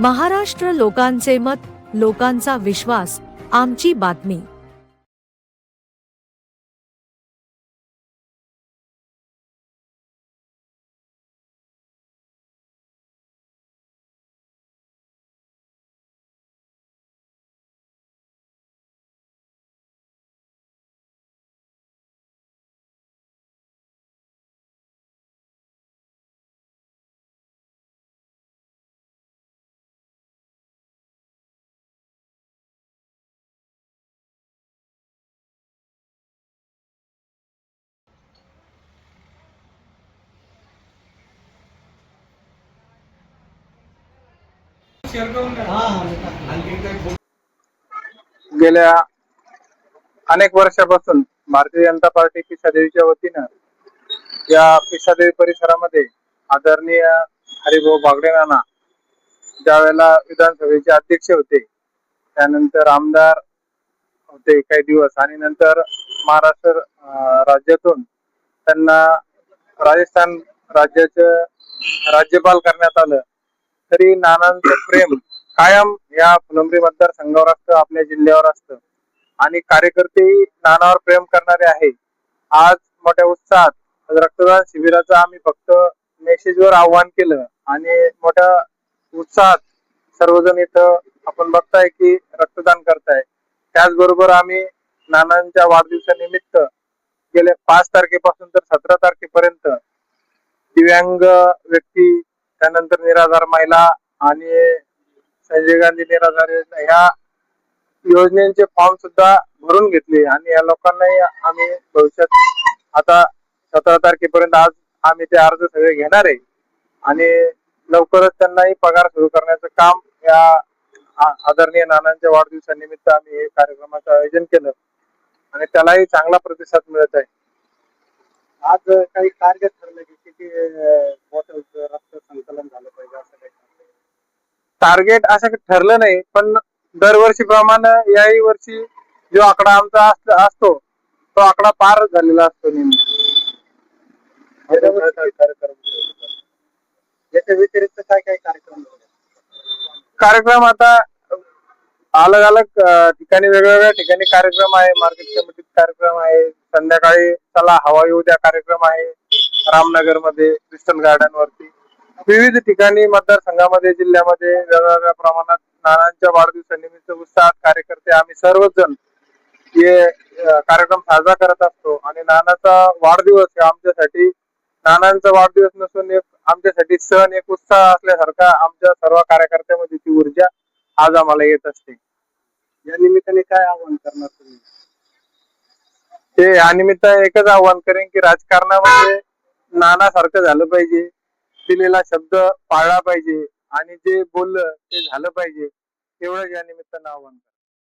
महाराष्ट्र लोकांचे मत, लोकांचा विश्वास, आमची बातमी। गेल्या अनेक वर्षापासून भारतीय जनता पार्टी पिसादेवीच्या वतीनं या पिसादेवी परिसरामध्ये आदरणीय हरिभाऊ बागडे नाना ज्यावेळेला विधानसभेचे अध्यक्ष होते, त्यानंतर आमदार होते काही दिवस, आणि नंतर महाराष्ट्र राज्यातून त्यांना राजस्थान राज्याचं राज्यपाल करण्यात आलं। तरी नानांचं प्रेम कायम या फुलंब्री मतदारसंघावर असतं, आपल्या जिल्ह्यावर असतं, आणि कार्यकर्तेही नानावर प्रेम करणारे आहे। आज मोठ्या उत्साहात रक्तदान शिबिराचं आम्ही फक्त मेसेजवर आव्हान केलं आणि मोठ्या उत्साहात सर्वजण इथं आपण बघताय की रक्तदान करताय। त्याचबरोबर आम्ही नानांच्या वाढदिवसानिमित्त गेल्या 5 तारखेपासून तर 17 तारखेपर्यंत दिव्यांग व्यक्ती, त्यानंतर निराधार महिला आणि संजय गांधी निराधार योजना ह्या योजनेचे फॉर्म सुद्धा भरून घेतले, आणि या लोकांनाही आम्ही भविष्यात आता 17 तारखेपर्यंत आज आम्ही ते अर्ज सगळे घेणार आहे, आणि लवकरच त्यांनाही पगार सुरू करण्याचं काम या आदरणीय नानांच्या वाढदिवसानिमित्त आम्ही हे कार्यक्रमाचं आयोजन केलं, आणि त्यालाही चांगला प्रतिसाद मिळत आहे। आज काही टार्गेट ठरलं की किती बॉटलचं रक्त संकलन झालं पाहिजे असं काही टार्गेट असं ठरलं नाही, पण दरवर्षीप्रमाणे याही वर्षी जो आकडा आमचा असतो तो आकडा पार झालेला असतो नेहमी। याच्या व्यतिरिक्त काय काय कार्यक्रम आता अलग अलग ठिकाणी वेगवेगळ्या ठिकाणी कार्यक्रम आहे। मार्केट कमिटीत कार्यक्रम आहे, संध्याकाळी चला हवा येऊ द्या कार्यक्रम आहे रामनगर मध्ये, क्रिस्टल गार्डन वरती, विविध ठिकाणी मतदारसंघामध्ये जिल्ह्यामध्ये वेगवेगळ्या प्रमाणात नानांच्या वाढदिवसानिमित्त उत्साहात कार्यकर्ते आम्ही सर्वजण हे कार्यक्रम साजरा करत असतो। आणि नानाचा वाढदिवस हे आमच्यासाठी नानांचा वाढदिवस नसून एक आमच्यासाठी सण, एक उत्साह असल्यासारखा आमच्या सर्व कार्यकर्त्यांमध्ये ती ऊर्जा आज आम्हाला येत असते। या निमित्ताने काय आव्हान करणार तुम्ही? ते या निमित्ताने एकच आव्हान करेन की राजकारणामध्ये नानासारखं झालं पाहिजे, दिलेला शब्द पाळला पाहिजे, आणि जे बोललं ते झालं पाहिजे, एवढंच या निमित्तानं आव्हान.